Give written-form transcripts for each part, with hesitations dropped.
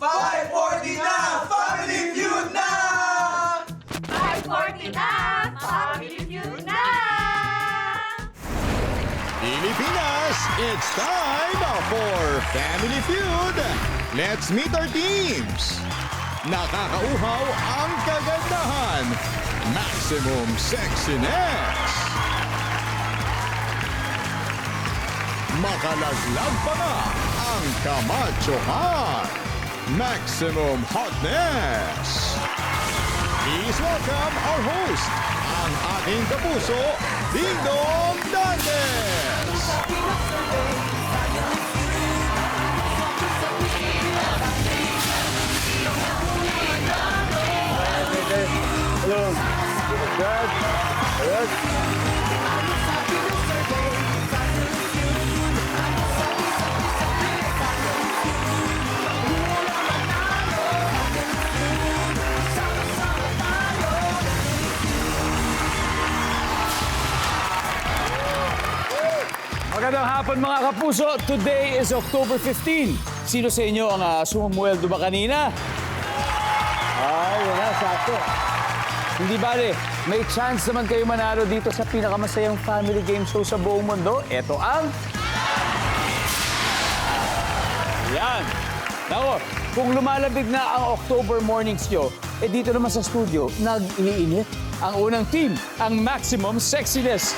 540 na! Family Feud na! 540 na! Family Feud na! Pilipinas, it's time for Family Feud. Let's meet our teams. Nakakauhaw ang kagandahan. Maximum sexiness. Makalaglag pa nga ang kamachohan. Maximum hotness. Please welcome our host, ang ating kapuso, Ding Dong Dantes. Hello. Dad. Dad. Magandang hapon mga kapuso. Today is October 15. Sino sa inyo ang sumumueldo ba kanina? Ay, yun na, sakto. Hindi bale, may chance naman kayo manalo dito sa pinakamasayang family game show sa buong mundo. Ito ang... Yan. Nako, kung lumalabig na ang October mornings nyo, dito naman sa studio, nag-iinit ang unang team, ang Maximum Sexiness.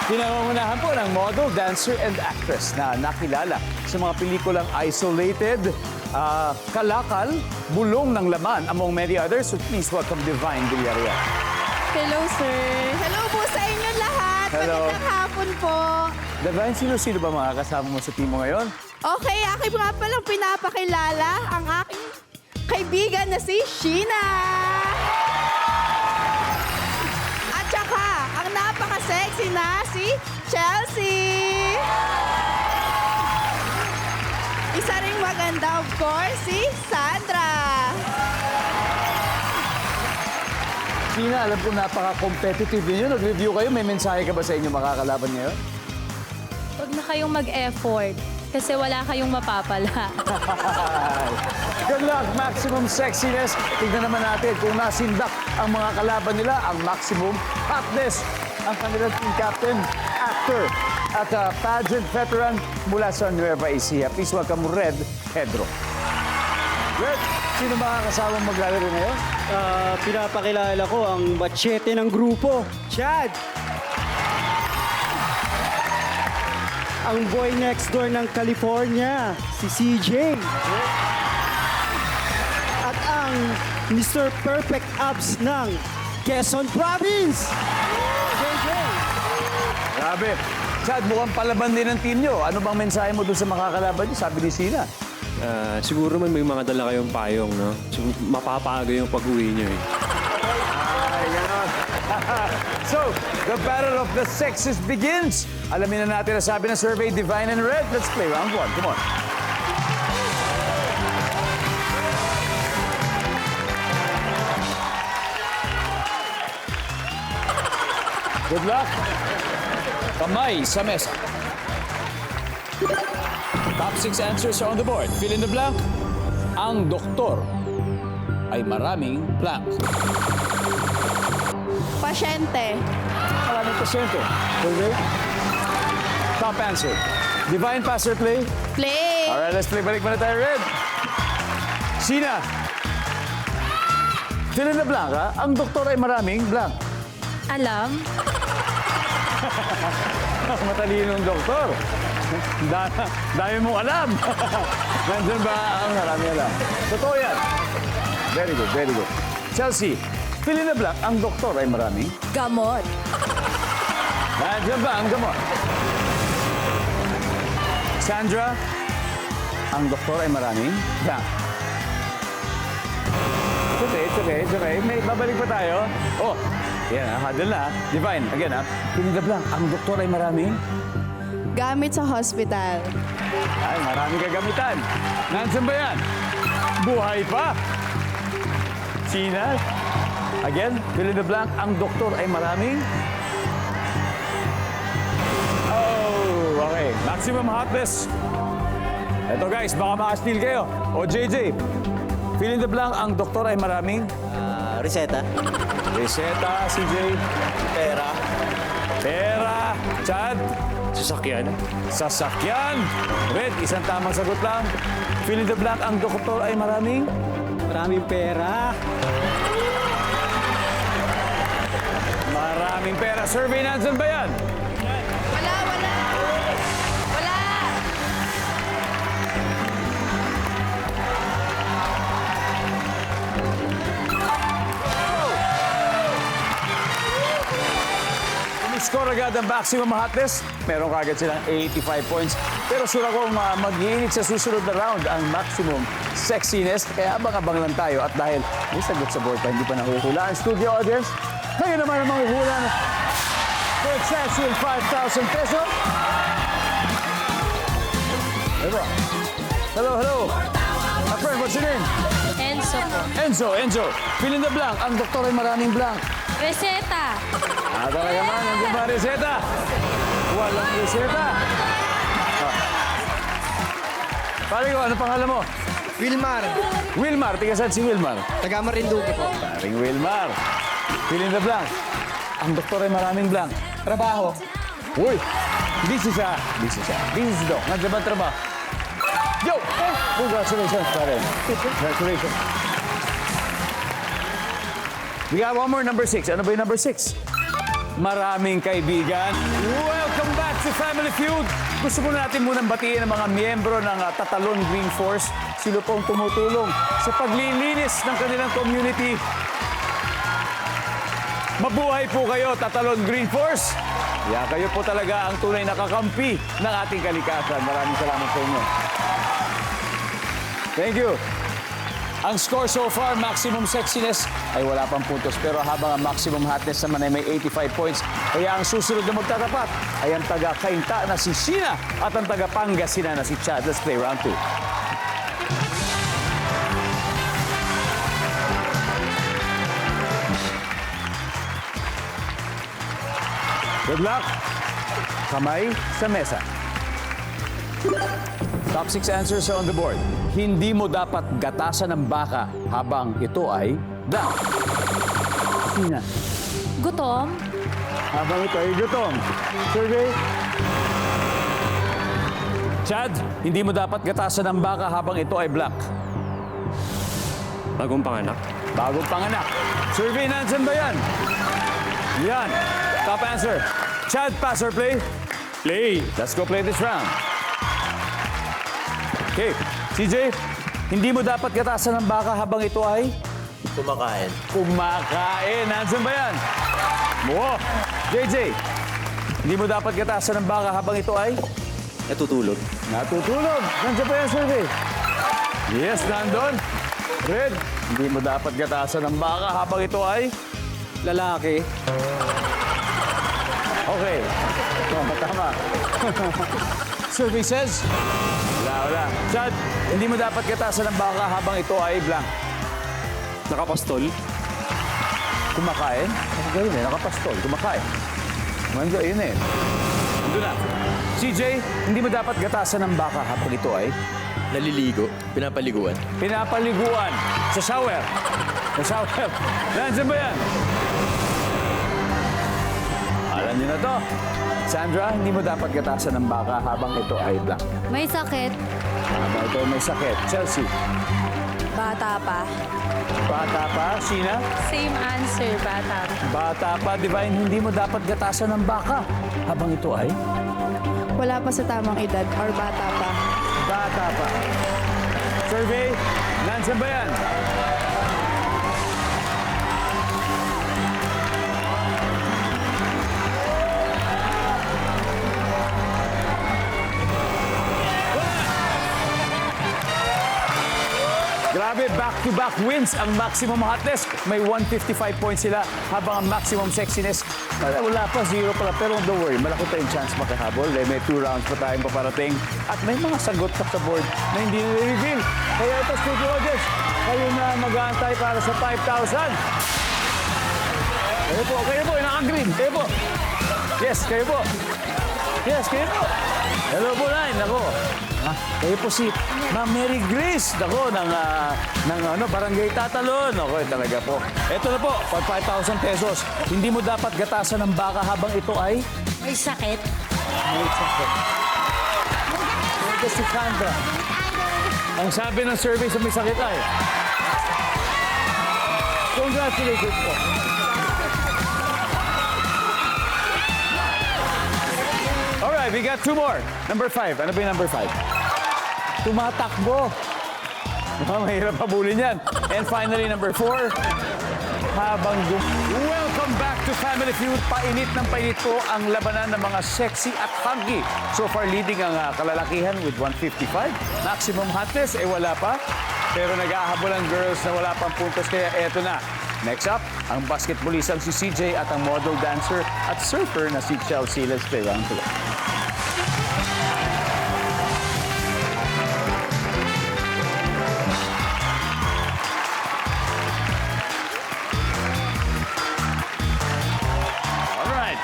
Pinangungunahan po ng model, dancer, and actress na nakilala sa mga pelikulang Isolated, Kalakal, Bulong ng Laman, among many others. So please welcome Divine Villarreal. Hello, sir. Hello po sa inyo lahat. Hello. Magandang hapon po. Divine, sino-sino ba mga kasama mo sa team mo ngayon? Okay, aking nga palang pinapakilala ang aking kaibigan na si Sheena. At saka, ang napaka-sexy na si Chelsea. Isa ring maganda, of course, si Sandra. Sina, alam ko napaka-competitive ninyo. Nag-review kayo. May mensahe ka ba sa inyo makakalaban ngayon? Huwag na kayong mag-effort kasi wala kayong mapapala. Good luck, Maximum Sexiness. Tignan naman natin kung nasindak ang mga kalaban nila, ang Maximum Hotness. Ang kanilang team captain, actor, at pageant veteran mula sa Nueva Ecija. Please welcome Red Pedro. Red, sino ba kasama maglalaro ngayon? Pinapakilala ko ang machete ng grupo. Chad! Ang boy next door ng California, si CJ. At ang Mr. Perfect Abs ng Quezon Province. JJ! Grabe. Chad, mukhang palaban din ang team nyo. Ano bang mensahe mo doon sa makakalaban nyo? Sabi ni Sina. Siguro man may mga dala kayong payong, no? So, mapapaga yung pag-uwi nyo, eh. Ay, ganon. So, the battle of the sexes begins. Alamin na natin ang sabi ng survey, Divine and Red. Let's play round one. Come on. Good luck. Kamay sa mesa. Top 6 answers are on the board. Fill in the blank. Ang doktor ay maraming blank. Pasyente. Maraming pasyente. Okay. Top answer. Divine, pass or play? Play. Alright, let's play. Balik muna tayo, Red. Sina. Fill in the blank, ha? Ang doktor ay maraming blank. Alam? Matalinong doktor. Dami mong alam. Nandun ba ang marami alam? Totoo yan. Very good, very good. Chelsea, fill in the blank. Ang doktor ay maraming Gamot. Nandiyan ba ang gamot? Sandra, ang doktor ay maraming blank. It's okay. May babalik pa tayo. Oh, yan ha, hadal na. Divine, again ha. Fill in the blank. Ang doktor ay maraming Gamit sa hospital. Ay, maraming kagamitan. Nandiyan ba yan? Buhay pa. Sina? Again, fill in the blank. Ang doktor ay maraming Okay, maximum hotness. Eto guys, baka maka-steal kayo. O JJ, fill in the blank, ang doktor ay maraming Reseta. reseta, CJ. Pera. Pera. Chad. Sasakyan. Sasakyan. Red, isang tamang sagot lang. Fill in the blank, ang doktor ay maraming Maraming pera. maraming pera. Survey nandyan ba yan? Wala, wala. Wala. Score agad ang maximum hotness. Meron kagad silang 85 points. Pero sure akong mag-iinit sa susunod na round ang maximum sexiness. Kaya abang-abang lang tayo. At dahil may sagot sa board pa, hindi pa nahuhula ang studio audience. Kayo naman ang mahuhula for exception 5,000 peso. Diba? Hello, hello. My friend, what's your name? Enzo po. Enzo. Fill in the blank. Ang doktor ay maraming blank. Reseta. Talaga man, nandiyan ba reseta? Walang reseta. Pare ko, ano pangalan mo? Wilmar. Wilmar, tiga saan si Wilmar? Taga Marinduque po. Paring Wilmar. Fill in the blank. Ang doktor ay maraming blank. Trabaho. Uy, busy siya. Busy si Doc. Nandiyan ba ang trabaho? Yo! Congratulations, pare. Congratulations. We got one more, number 6. Ano ba yung number 6? Maraming kaibigan. Welcome back to Family Feud. Gusto mo natin munang batiin ang mga miyembro ng Tatalon Green Force. Sila pong tumutulong sa paglilinis ng kanilang community. Mabuhay po kayo, Tatalon Green Force. Kaya kayo po talaga ang tunay na kakampi ng ating kalikasan. Maraming salamat sa inyo. Thank you. Ang score so far, maximum sexiness, ay wala pang puntos. Pero habang ang maximum hotness naman ay may 85 points. Kaya ang susunod na magtatapat ay ang taga-Kainta na si Sheena at ang taga-Pangasinan na si Chad. Let's play round 2. Good luck. Kamay sa mesa. Top 6 answers are on the board. Hindi mo dapat gatasan ng baka habang ito ay blank. Sina. Gutom. Habang ito ay gutom. Survey. Chad, hindi mo dapat gatasan ng baka habang ito ay blank. Bagong panganak. Bagong panganak. Survey, nandyan ba yan? Yan. Top answer. Chad, pass or play? Play. Let's go play this round. Okay. CJ, hindi mo dapat gatasan ng baka habang ito ay Kumakain. kumakain. Nandyan ba yan? Mo. JJ, hindi mo dapat gatasan ng baka habang ito ay Natutulog. natutulog. Nandyan ba yan, survey? Yes, nandun. Red, hindi mo dapat gatasan ng baka habang ito ay Lalaki. okay. Tama. Survey says, wala. Chad, hindi mo dapat gatasan ng baka habang ito ay blank. Nakapastol. Kumakain? Okay, yun eh. Nakapastol. Kumakain. Mando, yun eh. Ando na. CJ, hindi mo dapat gatasan ng baka habang ito ay Naliligo. Pinapaliguan. pinapaliguan sa shower. Sa shower. Nandiyan ba yan? Alam niyo na to. Sandra, hindi mo dapat gatasan ng baka habang ito ay blank. May sakit. Habang ito ay may sakit. Chelsea, Bata pa. bata pa. Sheena, Same answer, bata. bata pa. Divine, hindi mo dapat gatasan ng baka habang ito ay Wala pa sa tamang edad or bata pa. bata pa. Survey, nandiyan ba yan? Grabe, back-to-back wins ang maximum hotness. May 155 points sila habang ang maximum sexiness, wala pa, 0 pala. Pero don't worry, malaki tayong chance makahabol. May 2 rounds pa tayong paparating. At may mga sagot pa sa board na hindi nire-reveal. Kaya ito, studio audience, kayo na mag-aantay para sa 5,000. Kayo po, naka-green. Kayo po. Yes, kayo po. Yes, kayo po. Hello po, Line. Ako. Kayo po si Ma'am Mary Grace. Dako, ng Barangay Tatalon. Okay, talaga po. Ito na po, for 5,000 pesos. Hindi mo dapat gatasan ng baka habang ito ay... May sakit. May sakit. Ito si Sandra. Ang sabi ng survey sa may sakit ay... Congratulations po. Alright, we got 2 more. Number 5. Ano ba yung number 5? Tumatakbo. Mahirap habulin yan. And finally, number 4. Welcome back to Family Feud. Painit ng painit po ang labanan ng mga sexy at funky. So far, leading ang kalalakihan with 155. Maximum hotness, wala pa. Pero nag-ahabol ang girls na wala pang puntos, kaya eto na. Next up, ang basketballisang si CJ at ang model dancer at surfer na si Chelsea. Let's play round 2. Alright.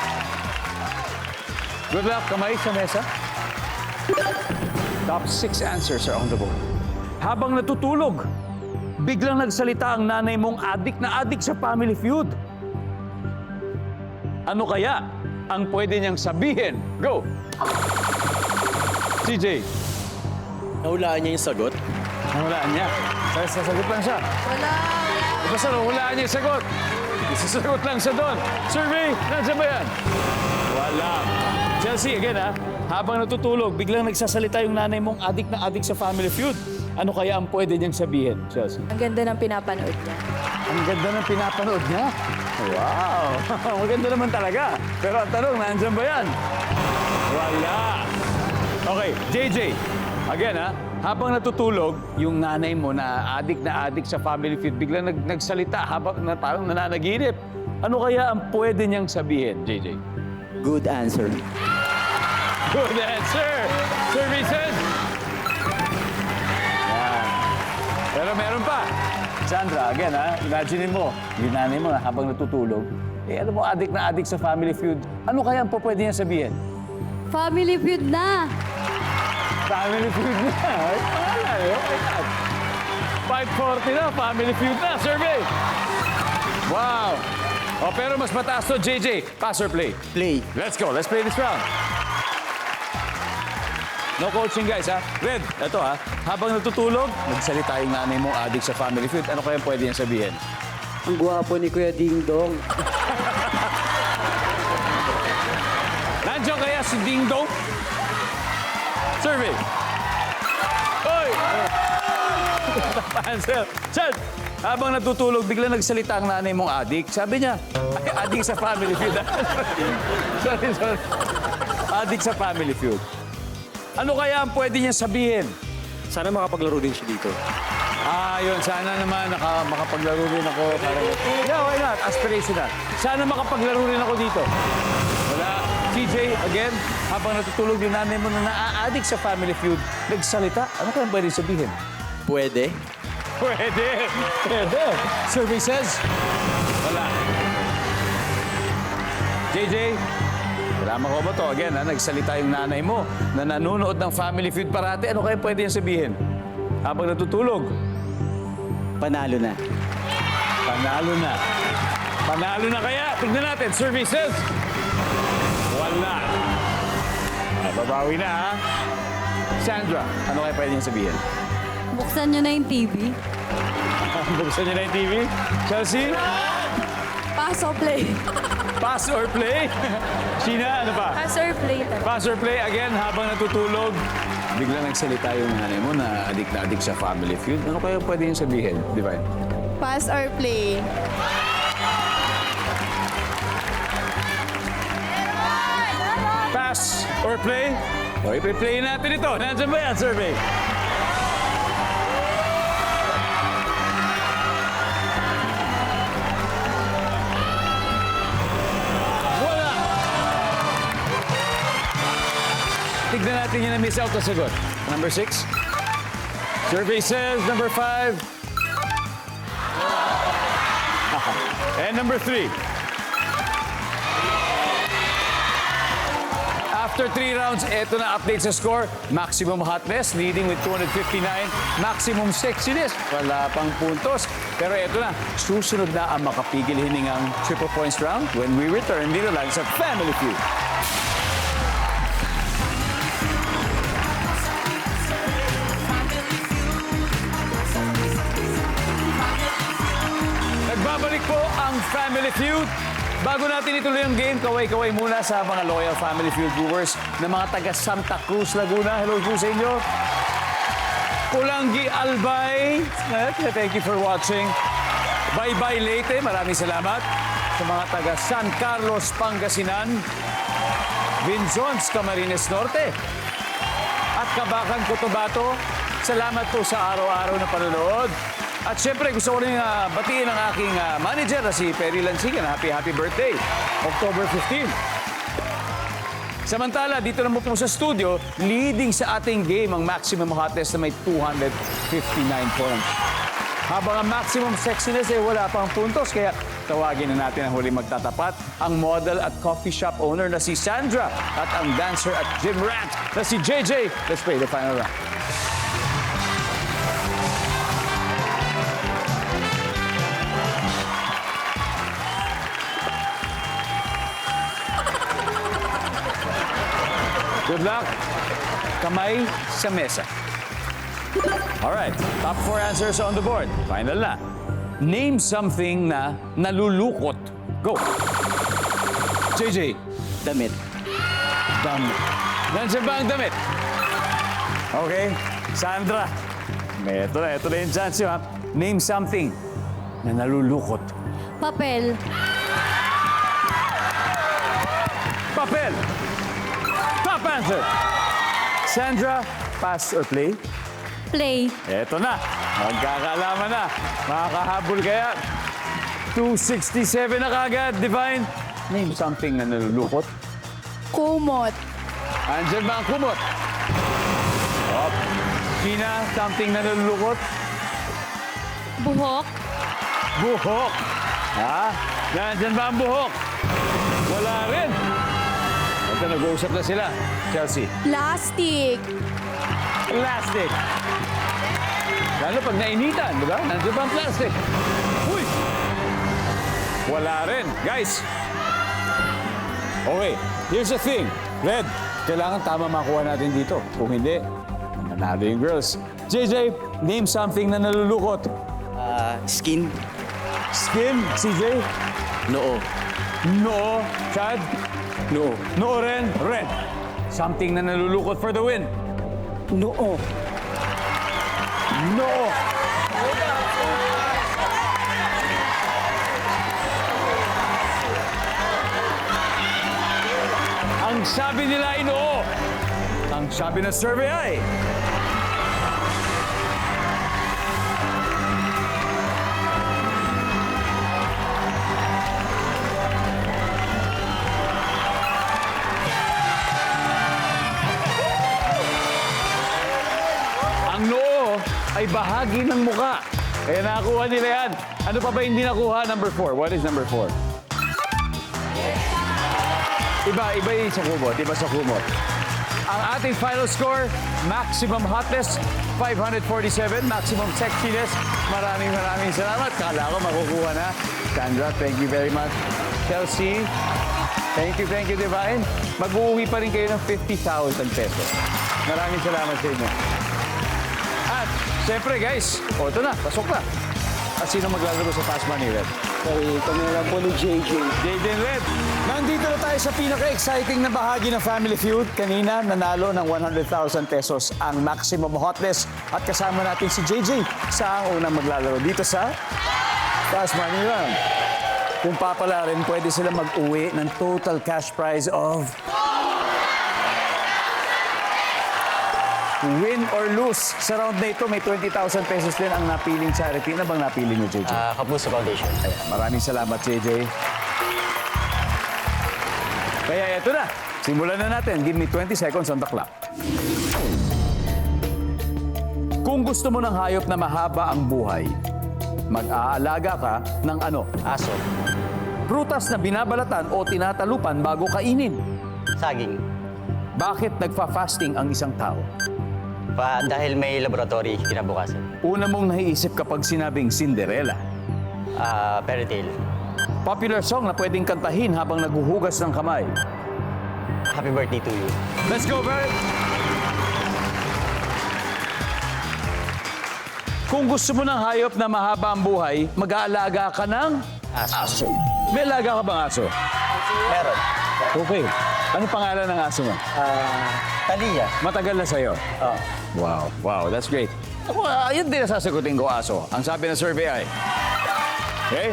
Good luck, kamay sa mesa. Top 6 answers are on the board. Habang natutulog, biglang nagsalita ang nanay mong adik sa Family Feud. Ano kaya ang pwede niyang sabihin? Go! CJ. Nahulaan niya yung sagot? Nahulaan niya. Sasagot lang siya. Basta nahulaan niya yung sagot. Sasagot lang siya doon. Survey, nandiyan ba yan? Wala. Chelsea, again ha. Habang natutulog, biglang nagsasalita yung nanay mong adik sa Family Feud. Ano kaya ang pwede niyang sabihin, Chelsea? Ang ganda ng pinapanood niya. Ang ganda ng pinapanood niya? Wow! Maganda naman talaga. Pero ang tanong, nandyan ba yan? Wala. Okay, JJ. Again ha, habang natutulog, yung nanay mo na adik sa Family Feud, biglang nagsalita habang parang nananaginip. Ano kaya ang pwede niyang sabihin, JJ? Good answer. Good answer! Services! Yan. Pero meron pa. Sandra, again ha, imagine mo, yung nanay mo habang natutulog, ano mo, adik sa Family Feud. Ano kaya ang pwede niya sabihin? Family Feud na. Family Feud na. Ay, pangalan. Okay na. 540 na, Family Feud na. Survey! Wow! O, pero mas mataas to, JJ. Pass or play? Play. Let's go. Let's play this round. No coaching, guys, ha? Red, ito, ha? Habang natutulog, nagsalita yung nanay mo, adik sa Family Feud. Ano kaya pwede niyang sabihin? Ang gwapo ni Kuya Ding Dong. Nandiyan kaya si Ding Dong? Survey. Hoy! Answer. Chad, habang natutulog, biglang nagsalita ang nanay mong adik. Sabi niya, ay, adik sa Family Feud. Sorry. Adik sa Family Feud. Ano kaya ang pwede niya sabihin? Sana makapaglaro din siya dito. Yun. Sana naman makapaglaro rin ako. Yeah, why not? Aspirational. Sana makapaglaro rin ako dito. Wala. CJ, again, habang natutulog yung nanay mo na naaadik sa Family Feud, nagsalita. Ano kaya pwede sabihin? Pwede. Pwede. Survey says, wala. JJ, tama ko ba to? Again, nagsalita yung nanay mo na nanonood ng Family Feud parati. Ano kaya pwede niya sabihin? Habang natutulog. Panalo na. Panalo na. Panalo na kaya? Tignan natin. Survey says, wala. Babawi na, ha? Sandra, ano kaya pwede niya sabihin? Buksan nyo na yung TV. Buksan niyo na yung TV. Chelsea? Pass or play? Pass or play? Sheena, ano pa? Pass or play. Pass or play, again, habang natutulog, biglang nagsalita yung nanay mo na adik sa Family Feud. Ano kaya pwede yung sabihin? Divine? Pass or play? Pass or play? O, ipi-play natin ito. Nandiyan ba yan, survey? Wala! Tignan natin yung na-miss out na sagot. Number 6. Survey says number 5. And number 3. After 3 rounds, eto na update sa score. Maximum hotness, leading with 259. Maximum sexiness, wala pang puntos. Pero eto na, susunod na ang makapigil hiningang triple points round when we return dito lang sa Family Feud. Nagbabalik po ang Family Feud. Bago natin ituloy ang game, kaway-kaway muna sa mga loyal Family Feud viewers na mga taga Santa Cruz, Laguna. Hello po sa inyo. Pulangi Albay, thank you for watching. Bye-bye Leyte, maraming salamat. Sa mga taga San Carlos, Pangasinan. Vinzons, Camarines Norte. At Kabakan, Cotabato, salamat po sa araw-araw na panonood. At syempre, gusto ko rin batiin ang aking manager na si Perry Lansigan. Happy birthday, October 15. Samantala, dito naman po sa studio, leading sa ating game ang maximum hotness na may 259 points. Habang ang maximum sexiness ay wala pang puntos, kaya tawagin na natin ang huling magtatapat, ang model at coffee shop owner na si Sandra at ang dancer at gym rat na si JJ. Let's play the final round. Good luck. Kamay sa mesa. Alright, top 4 answers on the board. Final na. Name something na nalulukot. Go. JJ. Damit. Damit. Nandiyan ba ang damit? Okay. Sandra. Ito na yung chance nyo, ha? Name something na nalulukot. Papel. Papel. Top answer. Sandra, pass or play? Play. Eto na. Magkakalaman na. Makakahabol kaya. 267 na kagad. Divine, name something na nalulukot. Kumot. Andyan ba ang kumot? Oh. Kina, something na nalulukot. Buhok. Buhok. Ha? Nandyan ba ang buhok? Wala rin. Ito, nag-uusap na sila. Chelsea. Plastic. Plastic. Lalo pag nainitan, di ba? Nandiyan ba ang plastic? Uy! Wala rin. Guys. Okay, here's the thing. Red, kailangan tama makuha natin dito. Kung hindi, mananalo yung girls. JJ, name something na nalulukot. Skin. Skin. CJ? Noo. Noo. Chad? No. Noo rin. Red. Something na nalulukot for the win. Noo. Noo. Ang sabi nila ay noo. Ang sabi ng survey ay... Ang noo ay bahagi ng muka. Kaya nakakuha nila yan. Ano pa ba hindi nakuha? Number 4. What is number 4? Iba yung sa kumot. Iba sa kumot. Ang ating final score, maximum hotness, 547. Maximum sexiness, maraming salamat. Kala ko makukuha na. Sandra, thank you very much. Chelsea, thank you, Divine. Mag-uwi pa rin kayo ng 50,000 pesos. Maraming salamat sa inyo. At, syempre guys, ito na, pasok na. At sino maglalaro sa Fast Money, Red? Sorry, kami lang po ni JJ. JJ Red. Nandito na tayo sa pinaka-exciting na bahagi ng Family Feud. Kanina, nanalo ng 100,000 pesos ang maximum hotness. At kasama natin si JJ sa ang unang maglalaro dito sa Fast Money Round. Kung papala rin, pwede sila mag-uwi ng total cash prize of... Win or lose. Sa round na ito, may 20,000 pesos din ang napiling charity. Ano bang napili mo, JJ? Kapuso Foundation. Maraming salamat, JJ. Kaya ito na. Simulan na natin. Give me 20 seconds on the clock. Kung gusto mo ng hayop na mahaba ang buhay, mag-aalaga ka ng ano? Aso. Prutas na binabalatan o tinatalupan bago kainin. Saging. Bakit nagfa-fasting ang isang tao? Dahil may laboratory kinabukasan. Una mong naiisip kapag sinabing Cinderella. Fairy tale. Popular song na pwedeng kantahin habang naghuhugas ng kamay. Happy birthday to you. Let's go, Bert! Kung gusto mo ng hayop na mahaba ang buhay, mag-aalaga ka ng aso. May alaga ka bang aso? Meron. Okay. Ano pangalan ng aso mo? Talia. Matagal na sa'yo? Oh. Wow, wow, that's great. Ako, yan din ang sasagutin ko, aso. Ang sabi ng survey ay, okay,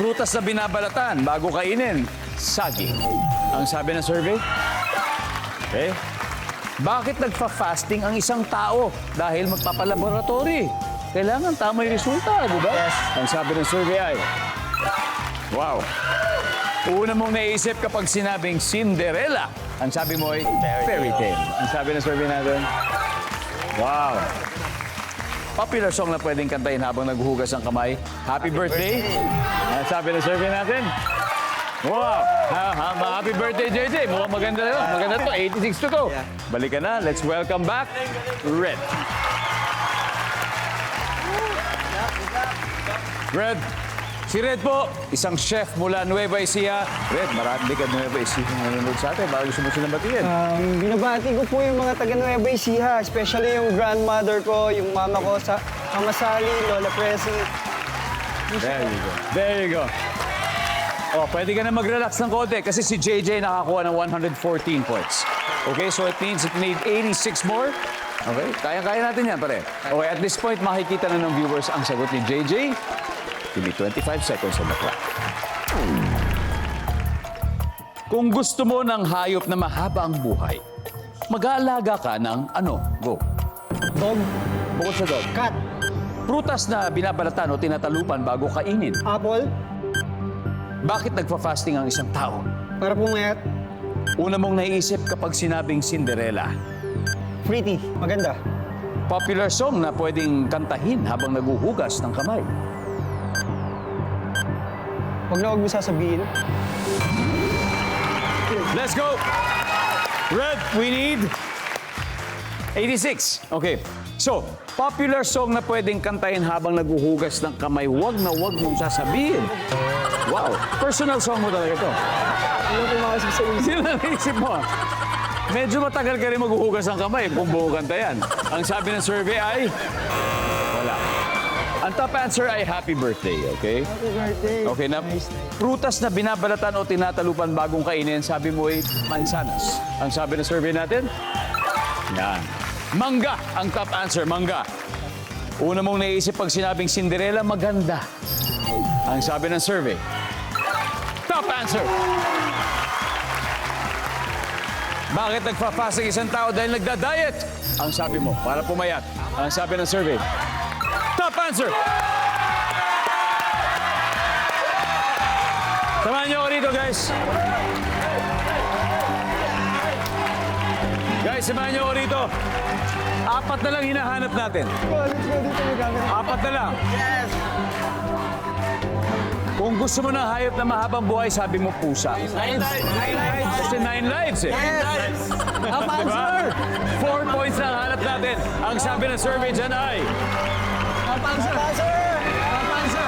prutas na binabalatan bago kainin, saging. Ang sabi ng survey, okay, bakit nagpa-fasting ang isang tao? Dahil magpapalaboratory. Kailangan tama yung resulta, di ba? Yes. Ang sabi ng survey ay, wow. Una mong naisip kapag sinabing Cinderella. Ang sabi mo ay fairy tale. Ang sabi ng survey natin, wow. Popular song na pwedeng kantahin habang naghuhugas ng kamay. Happy birthday. Ang sabi ng survey natin, wow. Happy birthday, JJ. Mukhang maganda na yun. Maganda to. 86 to go. Balik ka na. Let's welcome back Red. Red. Si Red po, isang chef mula Nueva Ecija. Red, marami ka Nueva Ecija na nanonood sa atin. Bago gusto mo silang batiin. Binabati ko po yung mga taga Nueva Ecija, especially yung grandmother ko, yung mama ko sa Kamasali, Lola Presi. There you go. There you go. Oh, pwede ka na mag-relax ng konti kasi si JJ nakakuha ng 114 points. Okay, so it means it need 86 more. Okay, kaya-kaya natin yan, pare. Okay, at this point, makikita na ng viewers ang sagot ni JJ. Give me 25 seconds on the clock. Kung gusto mo ng hayop na mahaba ang buhay, mag-aalaga ka ng ano? Go. Dog, Bukod sa dog. cat, Prutas na binabalatan o tinatalupan bago kainin. apple, Bakit nagpa-fasting ang isang tao? para pumayat, Una mong naiisip kapag sinabing Cinderella. pretty, maganda. Popular song na pwedeng kantahin habang naguhugas ng kamay. Huwag na huwag mo sasabihin. Let's go! Red, we need 86. Okay. So, popular song na pwedeng kantahin habang naguhugas ng kamay, wag na wag mong sasabihin. Wow, personal song mo talaga ito. Ano ko makasip sa isip? Sino naisip mo? Medyo matagal ka rin maghuhugas ng kamay kung buo kanta yan. Ang sabi ng survey ay, wala. Ang top answer ay happy birthday, okay? Happy birthday. Okay na, prutas na binabalatan o tinatalupan bagong kainin, sabi mo ay mansanas. Ang sabi ng survey natin, yan. Mangga, ang top answer, mangga. Una mong naisip pag sinabing Cinderella, maganda. Ang sabi ng survey, top answer. Bakit nagpa-fast ang isang tao dahil nagda-diet? Ang sabi mo, para pumayat. Ang sabi ng survey, top answer. Samahan niyo ako dito, guys. Guys, samahan niyo ako dito. Apat na lang hinahanap natin. Let's go dito, may camera. Apat na lang. Kung gusto mo ng hayop na mahabang buhay, sabi mo pusa. 9 lives. Kasi 9 lives eh. Top answer! 4 points na ang hanap natin. Ang sabi ng survey dyan ay... Top answer! Top answer!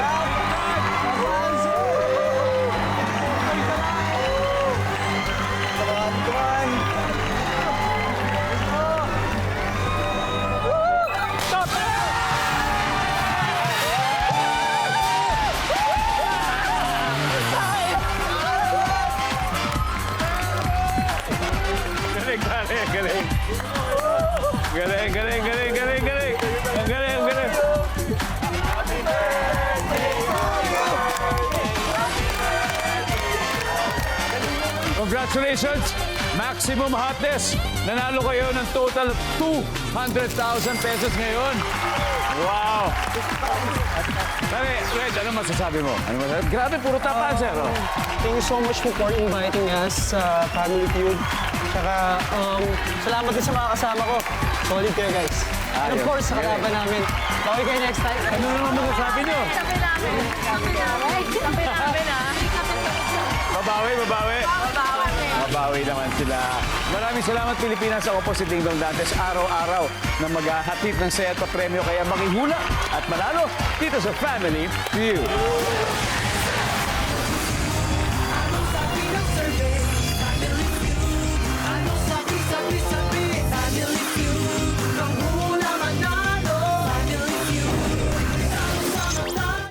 Galing. Galing, galing, galing, galing, galing. Ang galing, ang galing. Congratulations! Maximum hotness! Nanalo kayo ng total 200,000 pesos ngayon. Wow! Red, ano masasabi mo? Ano masasabi? Grabe, puro top answer. Oh. Thank you so much po for inviting us sa Family Feud. Tsaka, salamat din sa mga kasama ko. Solid kayo, guys. And of course, sa kalaban namin. Bawal kayo next time. Ano naman masasabi nyo? Babawi, babawi. Bawi naman sila. Maraming salamat Pilipinas. Ako po si Ding Dong Dantes. Araw-araw na maghahatid ng saya at premyo. Kaya makihula at manalo dito sa Family Feud.